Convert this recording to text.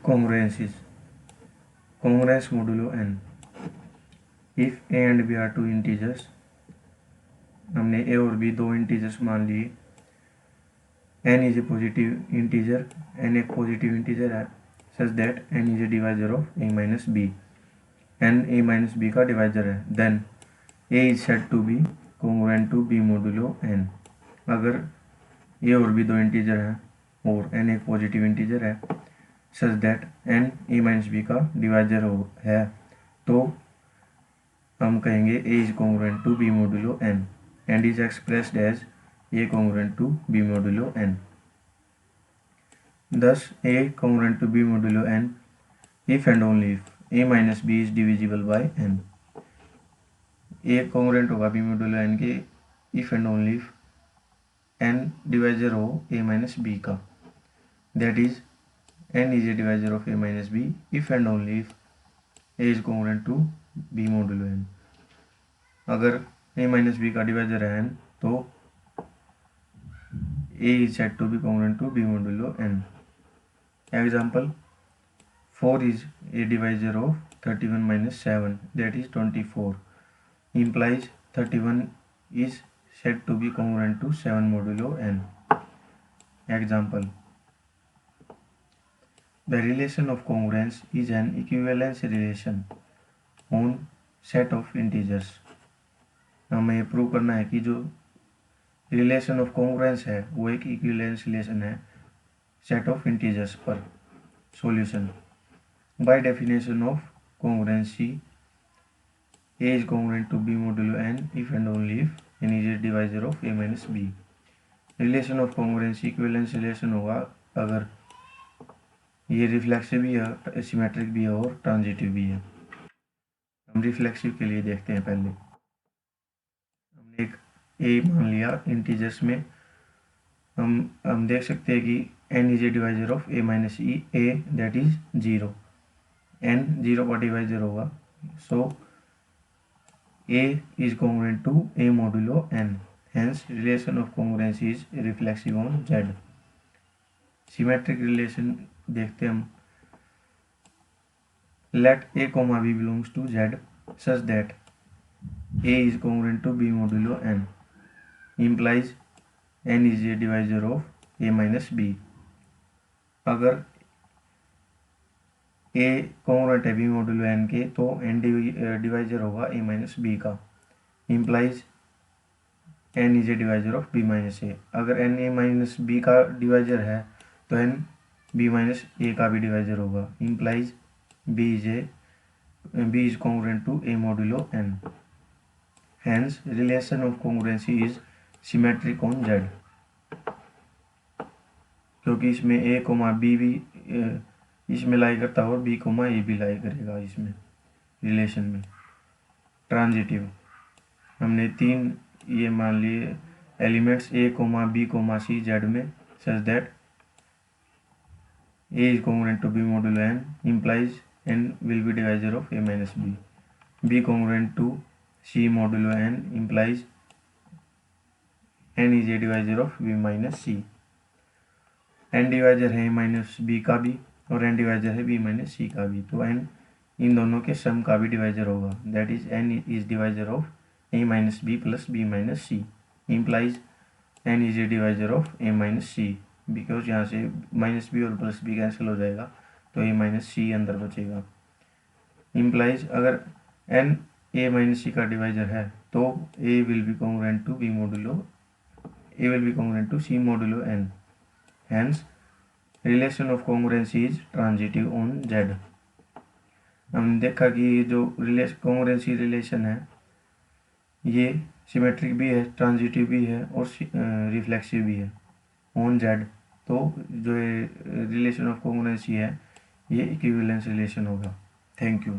congruences. Congruence modulo n. If a and b are two integers, हमने a और b दो integers मान लिए, n is a positive integer, n एक positive integer है, such that n is a divisor of a minus b, n a minus b का divisor है, then a is said to be congruent to b modulo n. अगर a और b दो integer हैं और n एक positive integer है, such that n a minus b का डिवाइजर है, तो हम कहेंगे a is congruent to b modulo n and is expressed as a congruent to b modulo n. Thus a congruent to b modulo n if and only if a minus b is divisible by n. a congruent होगा b modulo n के if and only if n divisor हो a minus b का, that is n is a divisor of a minus b if and only if a is congruent to b modulo n. अगर a minus B का divisor है n, तो a is said to be congruent to b modulo n. Example, 4 is a divisor of 31 minus 7, that is 24, implies 31 is said to be congruent to 7 modulo n. Example, the relation of congruence is an equivalence relation on set of integers. हमें prove करना है कि जो relation of congruence है वो एक equivalence relation है set of integers पर. Solution, by definition of congruency a is congruent to b modulo n if and only if n is a divisor of a minus b. Relation of congruency equivalence relation होगा अगर ये reflexive भी है, symmetric भी है और transitive भी है. हम रिफ्लेक्सिव के लिए देखते हैं. पहले एक a मान लिया इंटीजर्स में, हम देख सकते हैं कि n is a divisor of a minus E A, that is 0. n 0 का डिवाइजर होगा, so a is congruent to a modulo n, hence relation of congruency is reflexive on z. Symmetric relation देखते हम. Let a comma b belongs to z such that a is congruent to b modulo n, implies n is a divisor of a minus b. अगर a congruent है b modulo n के, तो n divisor होगा a minus b का, implies n is a divisor of b minus a. अगर n a minus b का divisor है तो n b minus a का भी डिवाइजर होगा, implies b is congruent to a modulo n. Hence, relation of congruency is symmetric on Z. क्योंकि इसमें a, b भी इसमें लाई करता है और b, a भी लाई करेगा इसमें रिलेशन में. ट्रांजिटिव, हमने 3 ये मान लिए elements a, b, c z में, सच that a is congruent to b modulo n, implies n will be divisor of a minus b. b congruent to c modulo n, implies n is a divisor of b minus c. n divisor है a minus b का भी और n divisor है b minus c का भी, तो n इन दोनों के सम का भी डिवाइजर होगा, that is n is divisor of a minus b plus b minus c, implies n is a divisor of a माइनस c, बिकॉज यहाँ से माइनस b और प्लस b कैंसिल हो जाएगा तो a माइनस c अंदर बचेगा. implies अगर n a माइनस c का डिवाइजर है तो a will be congruent to b modulo, a will be congruent to c modulo n. Hence relation of congruency is transitive on z. हमने देखा कि जो कॉन्ग्रुएंसी रिलेशन है ये सिमेट्रिक भी है, ट्रांजिटिव भी है और रिफ्लेक्सिव भी है ऑन z. तो जो रिलेशन ऑफ कॉन्ग्रुएंसी है ये इक्विवेलेंस रिलेशन होगा. Thank you.